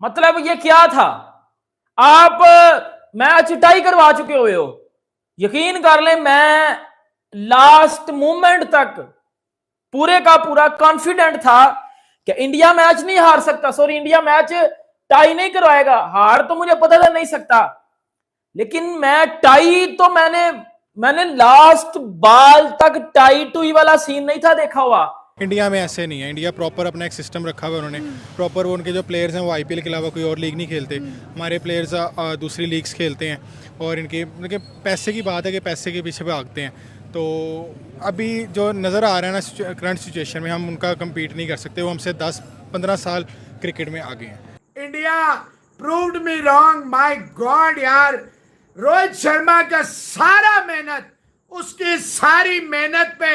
मतलब ये क्या था? आप मैच टाई करवा चुके हुए हो। यकीन कर लें, मैं लास्ट मोमेंट तक पूरे का पूरा कॉन्फिडेंट था कि इंडिया मैच नहीं हार सकता, सॉरी इंडिया मैच टाई नहीं करवाएगा। हार तो मुझे पता था नहीं सकता, लेकिन मैं टाई तो मैंने लास्ट बॉल तक टाई टू वाला सीन नहीं था देखा हुआ। इंडिया में ऐसे नहीं है। इंडिया प्रॉपर अपना एक सिस्टम रखा हुआ है उन्होंने प्रॉपर। वो उनके जो प्लेयर्स हैं वो आईपीएल के अलावा कोई और लीग नहीं खेलते। हमारे प्लेयर्स दूसरी लीग्स खेलते हैं और इनके पैसे की बात है कि पैसे के पीछे भागते हैं। तो अभी जो नज़र आ रहा है ना करंट सिचुएशन में, हम उनका कम्पीट नहीं कर सकते। वो हमसे 10-15 साल क्रिकेट में आगे हैं। India proved me wrong. My God यार, रोहित शर्मा का सारा मेहनत, उसकी सारी मेहनत पे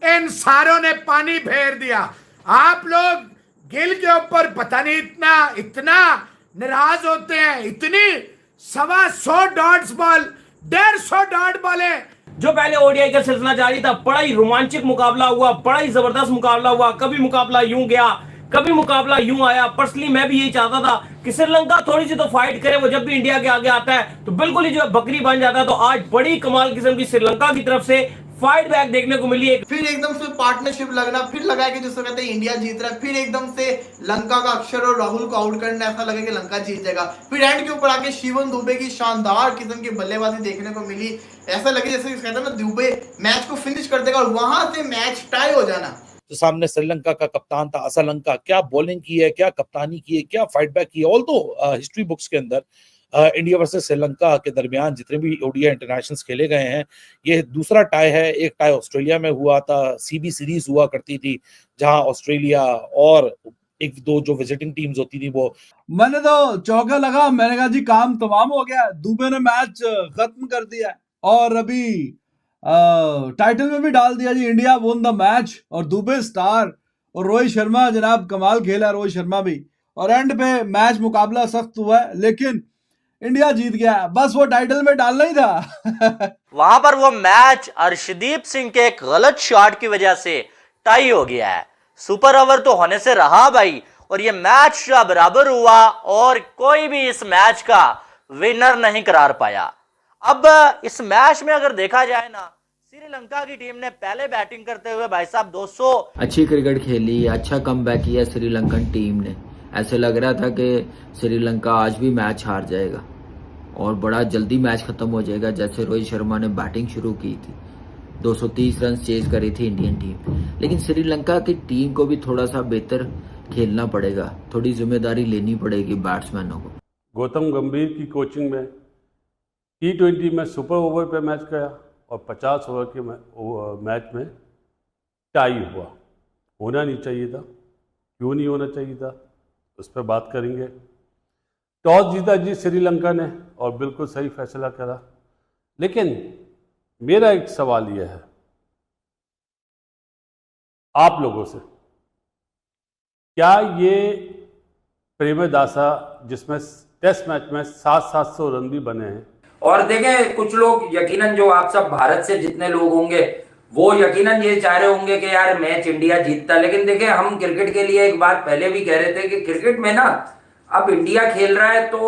इन सारों ने पानी फेर दिया। आप लोग गिल के ऊपर पता नहीं इतना नाराज होते हैं। इतनी 125 डॉट्स बॉल, 150 डॉट बॉले जो पहले ओडीआई का सिलसिला जारी था, बड़ा ही रोमांचक मुकाबला हुआ, बड़ा ही जबरदस्त मुकाबला हुआ। कभी मुकाबला यूं गया, कभी मुकाबला यूं आया। पर्सनली मैं भी यही चाहता था कि श्रीलंका थोड़ी सी तो फाइट करे। वो जब भी इंडिया के आगे आता है तो बिल्कुल ही जो है बकरी बन जाता है। तो आज बड़ी कमाल किस्म की श्रीलंका की तरफ से फाइट बैक देखने को मिली है। फिर एकदम से पार्टनरशिप लगना, फिर लगा कि जिसको कहते हैं इंडिया जीत रहा है, फिर एकदम से लंका का अक्षर और राहुल को आउट करना, ऐसा लगा कि लंका जीत जाएगा। फिर एंड के ऊपर आके शिवम दुबे की शानदार किस्म की बल्लेबाजी देखने को मिली। ऐसा लगे जैसे कहते हैं ना दुबे मैच को फिनिश कर देगा और वहां से मैच टाई हो जाना। तो सामने श्रीलंका का कप्तान था असलंका। क्या बॉलिंग की है, क्या कप्तानी की है, क्या फाइट बैक की है। ऑल तो हिस्ट्री बुक्स के अंदर इंडिया वर्सेस श्रीलंका के दरमियान जितने भी ओडीआई इंटरनेशनल्स खेले गए हैं, ये दूसरा टाई है। एक टाई ऑस्ट्रेलिया में हुआ था, सीबी सीरीज हुआ करती थी, जहां ऑस्ट्रेलिया और एक दो जो विजिटिंग टीम्स होती थी वो। मैंने तो चौका लगा, मैंने कहा जी काम तमाम हो गया, दुबे ने मैच खत्म कर दिया और अभी टाइटल में भी डाल दिया जी, इंडिया वोन द मैच और दुबे स्टार। और रोहित शर्मा जनाब कमाल खेला, रोहित शर्मा भी। और एंड पे मैच मुकाबला सख्त हुआ है, लेकिन इंडिया जीत गया। बस वो टाइटल में डालना ही था। वहां पर वो मैच अर्शदीप सिंह के एक गलत शॉट की वजह से टाई हो गया है। सुपर ओवर तो होने से रहा भाई, और ये मैच बराबर हुआ और कोई भी इस मैच का विनर नहीं करार पाया। अब इस मैच में अगर देखा जाए ना, श्रीलंका की टीम ने पहले बैटिंग करते हुए भाई साहब 200 अच्छी क्रिकेट खेली, अच्छा कमबैक किया श्रीलंकन टीम ने। ऐसे लग रहा था कि श्रीलंका आज भी मैच हार जाएगा और बड़ा जल्दी मैच खत्म हो जाएगा। जैसे रोहित शर्मा ने बैटिंग शुरू की थी, 230 रन चेज करी थी इंडियन टीम। लेकिन श्रीलंका की टीम को भी थोड़ा सा बेहतर खेलना पड़ेगा, थोड़ी जिम्मेदारी लेनी पड़ेगी बैट्समैनों को। गौतम गंभीर की कोचिंग में T20 में सुपर ओवर पे मैच गया और 50 ओवर के मैच में टाई हुआ। होना नहीं चाहिए था, क्यों नहीं होना चाहिए था, उस पर बात करेंगे। टॉस जीता जी श्रीलंका ने और बिल्कुल सही फैसला करा। लेकिन मेरा एक सवाल यह है आप लोगों से, क्या ये प्रेमदासा जिसमें टेस्ट मैच में 700 रन भी बने हैं, और देखें कुछ लोग यकीनन जो आप सब भारत से जितने लोग होंगे वो यकीनन ये चाह रहे होंगे कि यार मैच इंडिया जीतता। लेकिन देखें, हम क्रिकेट के लिए एक बात पहले भी कह रहे थे कि क्रिकेट में ना अब इंडिया खेल रहा है तो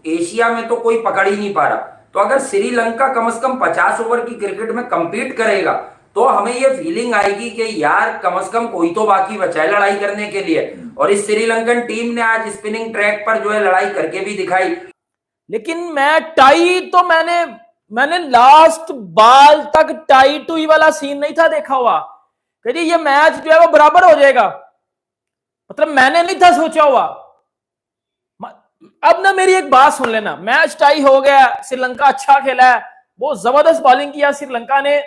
एशिया में तो कोई पकड़ ही नहीं पा रहा। तो अगर श्रीलंका कम से कम 50 ओवर की क्रिकेट में कंपीट करेगा तो हमें ये फीलिंग आएगी कि यार कम से कम कोई तो बाकी बचा है लड़ाई करने के लिए। और इस श्रीलंकन टीम ने आज स्पिनिंग ट्रैक पर जो है लड़ाई करके भी दिखाई। लेकिन मैं टाई तो मैंने लास्ट बॉल तक टाई टू वाला सीन नहीं था देखा हुआ कि ये मैच जो है वो बराबर हो जाएगा। मतलब मैंने नहीं था सोचा हुआ। अब ना मेरी एक बात सुन लेना, मैच टाई हो गया, श्रीलंका अच्छा खेला है, बहुत जबरदस्त बॉलिंग किया श्रीलंका ने।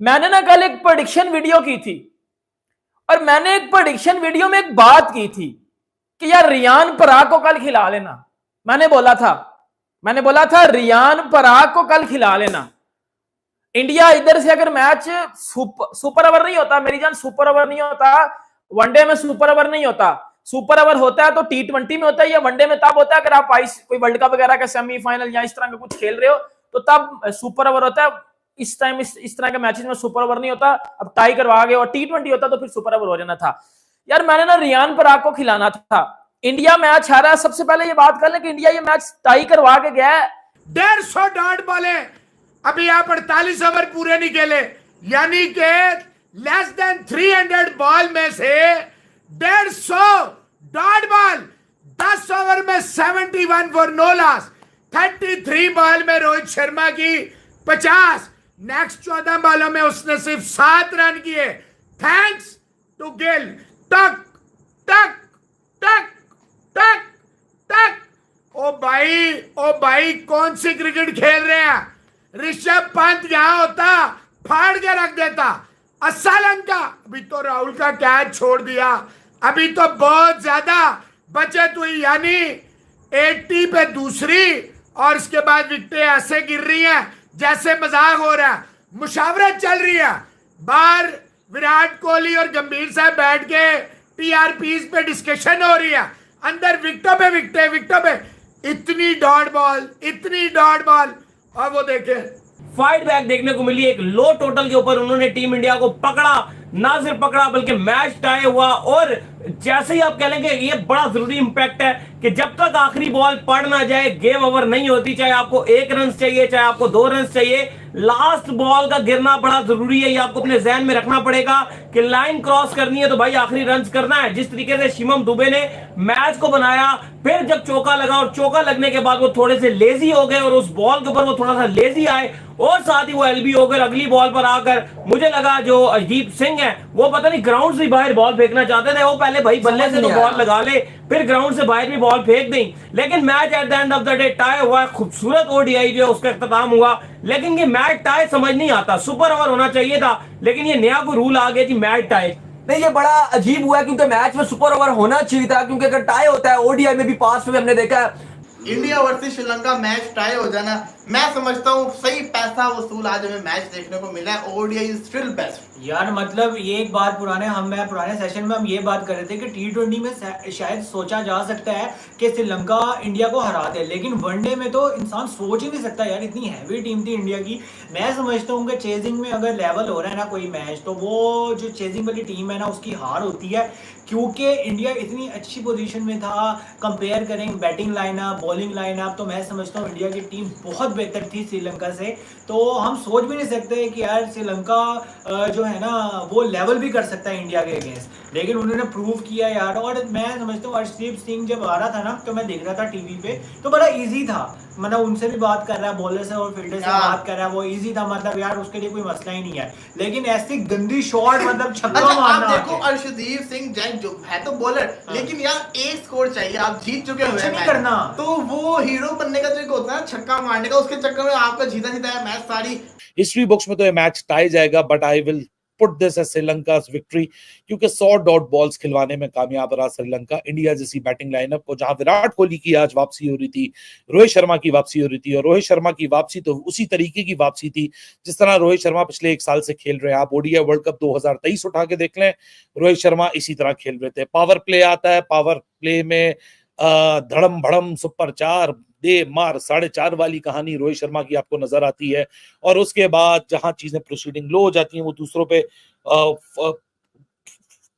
मैंने ना कल एक प्रेडिक्शन वीडियो की थी और मैंने एक प्रेडिक्शन वीडियो में एक बात की थी कि यार रियान पराग को कल खिला लेना। मैंने बोला था रियान पराग को कल खिला लेना। इंडिया इधर से अगर मैच सुपर ओवर नहीं होता, मेरी जान सुपर ओवर नहीं होता, वनडे में सुपर ओवर नहीं होता। सुपर ओवर होता है तो T20 में होता है या वनडे में तब होता है अगर आप कोई वर्ल्ड कप वगैरह का सेमीफाइनल या इस तरह का कुछ खेल रहे हो तो तब सुपर ओवर होता है। इस टाइम इस तरह के मैचेस में सुपर ओवर नहीं होता। अब टाई करवा गए और T20 होता तो फिर सुपर ओवर हो जाना था। यार मैंने ना रियान पराग को खिलाना था इंडिया मैच हारा है। सबसे पहले ये बात कर लें कि इंडिया ये मैच टाई करवा के गया है। 150 डॉट बॉले, अभी आप 48 ओवर पूरे नहीं खेले, यानी कि लेस देन 300 बॉल में से 150 डॉट बॉल, 10 ओवर में 71 फॉर नो लॉस, 33 बॉल में रोहित शर्मा की 50, नेक्स्ट 14 बॉलों में उसने सिर्फ 7 रन किए, थैंक्स टू गिल। टक टक टक टक टक। ओ भाई कौन सी क्रिकेट खेल रहे हैं? ऋषभ पंत यहां होता फाड़ के रख देता। असलंका अभी तो राहुल का कैच छोड़ दिया, अभी तो बहुत ज्यादा बचत हुई, यानी 80 पे दूसरी, और इसके बाद विकेटें ऐसे गिर रही हैं जैसे मजाक हो रहा है, मुशावरत चल रही है बाहर। विराट कोहली और गंभीर साहब बैठ के टीआरपीज पे डिस्कशन हो रही है, अंदर विकेटों पे विकेटों पे इतनी डॉट बॉल, और वो देखे फाइट बैक देखने को मिली। एक लो टोटल के ऊपर उन्होंने टीम इंडिया को पकड़ा, ना सिर्फ पकड़ा बल्कि मैच टाई हुआ। और जैसे ही आप कह लेंगे ये बड़ा जरूरी इंपैक्ट है कि जब तक आखिरी बॉल पड़ ना जाए गेम ओवर नहीं होती, चाहे आपको 1 रन चाहिए चाहे आपको 2 रन चाहिए, लास्ट बॉल का गिरना बड़ा जरूरी है। ये आपको अपने जहन में रखना पड़ेगा कि लाइन क्रॉस करनी है तो भाई आखिरी रन करना है। जिस तरीके से शिवम दुबे ने मैच को बनाया, फिर जब चौका लगा और चौका लगने के बाद वो थोड़े से लेजी हो गए और उस बॉल के ऊपर वो थोड़ा सा लेजी आए और साथ ही वो एलबी होकर अगली बॉल पर आकर मुझे लगा जो अर्शदीप सिंह है वो पता नहीं ग्राउंड से बाहर बॉल फेंकना चाहते थे, वो पहले भाई बल्ले से तो बॉल लगा ले फिर ग्राउंड से बाहर भी बॉल फेंक दी। लेकिन match at the end of the day tie हुआ, खूबसूरत ओडीआई जो है उसका इख्तिताम हुआ। लेकिन ये मैच टाई समझ नहीं आता, सुपर ओवर होना चाहिए था, लेकिन ये नया कोई रूल आ गया जी मैच टाई। नहीं, ये बड़ा अजीब हुआ है क्योंकि मैच में सुपर ओवर होना चाहिए था, क्योंकि अगर टाई होता है ओडीआई में भी पास्ट में हमने देखा है India versus Sri Lanka match tie हो जाना, मैं समझता हूँ सही पैसा वसूल आज हमें मैच देखने को मिला है। ओडीआई इज स्टिल बेस्ट यार। मतलब ये एक बात पुराने सेशन में हम ये बात कर रहे थे कि T20 में शायद सोचा जा सकता है कि श्रीलंका इंडिया को हरा दे, लेकिन वनडे में तो इंसान सोच ही नहीं सकता यार, इतनी हैवी टीम थी इंडिया की। मैं समझता हूँ कि चेजिंग में अगर लेवल हो रहा है ना कोई मैच, तो वो जो चेजिंग वाली टीम है ना उसकी हार होती है, क्योंकि इंडिया इतनी अच्छी पोजीशन में था। कंपेयर करें बैटिंग लाइनअप बॉलिंग लाइनअप, तो मैं समझता हूँ इंडिया की टीम बहुत बेहतर थी श्रीलंका से। तो हम सोच भी नहीं सकते कि यार श्रीलंका जो है ना वो लेवल भी कर सकता है इंडिया के अगेंस्ट, लेकिन उन्होंने प्रूव किया यार। और मैं समझता हूँ अर्शदीप सिंह जब आ रहा था ना तो मैं देख रहा था टीवी पे, तो बड़ा इजी था, मतलब उनसे भी बात कर रहा है, बॉलर से और फील्डर से बात कर रहा है, वो इजी था, मतलब यार उसके लिए कोई मसला ही नहीं है। लेकिन ऐसी गंदी शॉट मतलब छक्का मारना, आप देखो अर्शदीप सिंह जैन जो है तो बॉलर, लेकिन यार एक स्कोर चाहिए, आप जीत चुके हुए हैं, करना तो वो हीरो बनने का जो एक होता है छक्का मारने का, उसके चक्कर में आपका जीता है मैच सारी। हिस्ट्री बुक्स में तो ये मैच टाई जाएगा, but I will put this as Sri Lanka's victory, क्योंकि 100 डॉट बॉल्स खिलवाने में कामयाब रहा श्रीलंका। इंडिया जैसी बैटिंग लाइनअप को, जहां विराट कोहली की आज वापसी हो रही थी, रोहित शर्मा की वापसी हो रही थी, और रोहित शर्मा की वापसी तो उसी तरीके की वापसी थी जिस तरह रोहित शर्मा पिछले 1 साल से खेल रहे हैं। आप ओडीआई वर्ल्ड कप 2023 उठा के देख लें, रोहित शर्मा इसी तरह खेल रहे थे। पावर प्ले आता है, पावर प्ले में धड़म भड़म सुपर 4 दे मार 4.5 वाली कहानी रोहित शर्मा की आपको नजर आती है। और उसके बाद जहां चीजें प्रोसीडिंग लो हो जाती हैं, वो दूसरों पे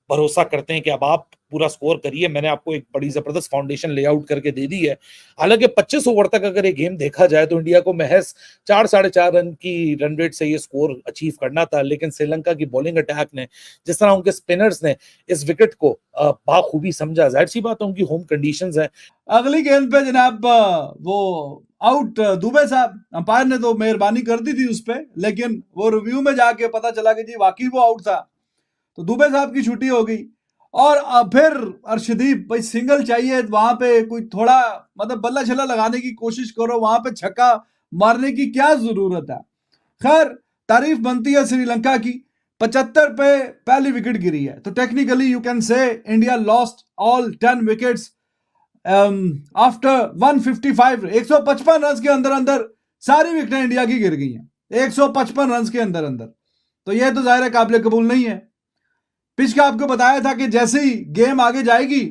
भरोसा करते हैं कि अब आप पूरा स्कोर करिए। मैंने आपको एक बड़ी जबरदस्त फाउंडेशन लेआउट करके दे दी है। हालांकि 25 ओवर तक अगर ये गेम देखा जाए तो इंडिया को महज 4-4.5 रन की रन रेट से ये स्कोर अचीव करना था, लेकिन श्रीलंका की बॉलिंग अटैक ने, जिस तरह उनके स्पिनर्स ने इस विकेट को बाखूबी समझा। जाहिर सी बात है उनकी होम कंडीशंस है। अगली गेंद पे जनाब वो आउट दुबे साहब, अंपायर ने तो मेहरबानी कर दी थी उस पर, लेकिन वो रिव्यू में जाके पता चला कि जी वाकई वो आउट था, तो दुबे साहब की छुट्टी हो गई। और फिर अर्शदीप भाई सिंगल चाहिए, वहां पे कोई थोड़ा मतलब बल्ला छल्ला लगाने की कोशिश करो, वहां पे छक्का मारने की क्या जरूरत है। खैर तारीफ बनती है श्रीलंका की, 75 पे पहली विकेट गिरी है, तो technically you can say India lost all 10 wickets after 155 155 run के अंदर अंदर सारी विकेटें इंडिया की गिर गई हैं 155 रन के अंदर अंदर। तो यह तो जाहिर है काबिल कबूल नहीं है। पिच का आपको बताया था कि जैसे ही गेम आगे जाएगी,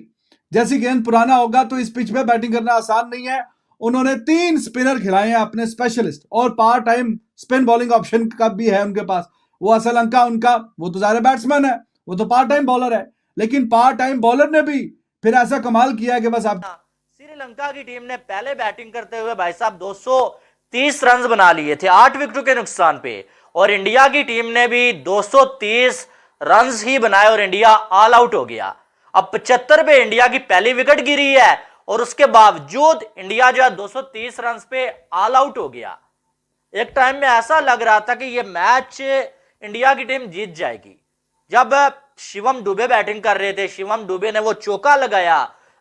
जैसी गेंद पुराना होगा, तो इस पिच पे बैटिंग करना आसान नहीं है। उन्होंने 3 स्पिनर खिलाए हैं अपने स्पेशलिस्ट, और part time spin bowling option का भी है उनके पास। वो असलंका उनका, वो तो ज़ाहिर बैट्समैन है, वो तो पार्ट टाइम बॉलर है, लेकिन पार्ट टाइम बॉलर ने भी फिर ऐसा कमाल किया कि बस आप श्रीलंका की टीम ने पहले बैटिंग करते हुए भाई साहब 230 रन बना लिए थे 8 विकेटों के नुकसान पे, और इंडिया की टीम ने भी 230 रन ही बनाए और इंडिया ऑल आउट हो गया। अब 75 पे इंडिया की पहली विकेट गिरी है और उसके बावजूद इंडिया जो है 230 रन पे ऑल आउट हो गया। एक टाइम में ऐसा लग रहा था कि ये मैच इंडिया की टीम जीत जाएगी। जब शिवम दुबे बैटिंग कर रहे थे, शिवम दुबे ने वो चौका लगाया,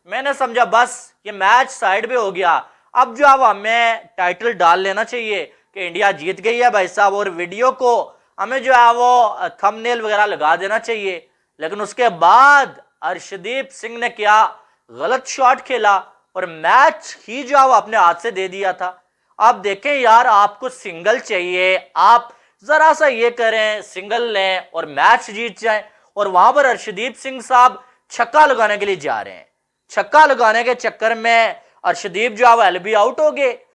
मैंने समझा बस ये मैच साइड पे हो गया। अब जो अब हमें टाइटल डाल लेना चाहिए कि इंडिया जीत गई है भाई साहब, और वीडियो को हमें जो है वो थंबनेल वगैरह लगा देना चाहिए। लेकिन उसके बाद अर्शदीप सिंह ने क्या गलत शॉट खेला और मैच ही जो है अपने हाथ से दे दिया था। आप देखें यार, आपको सिंगल चाहिए, आप जरा सा ये करें, सिंगल लें और मैच जीत जाएं, और वहां पर अर्शदीप सिंह साहब छक्का लगाने के लिए जा रहे हैं। छक्का लगाने के चक्कर में अर्शदीप जो है एलबी आउट हो गए।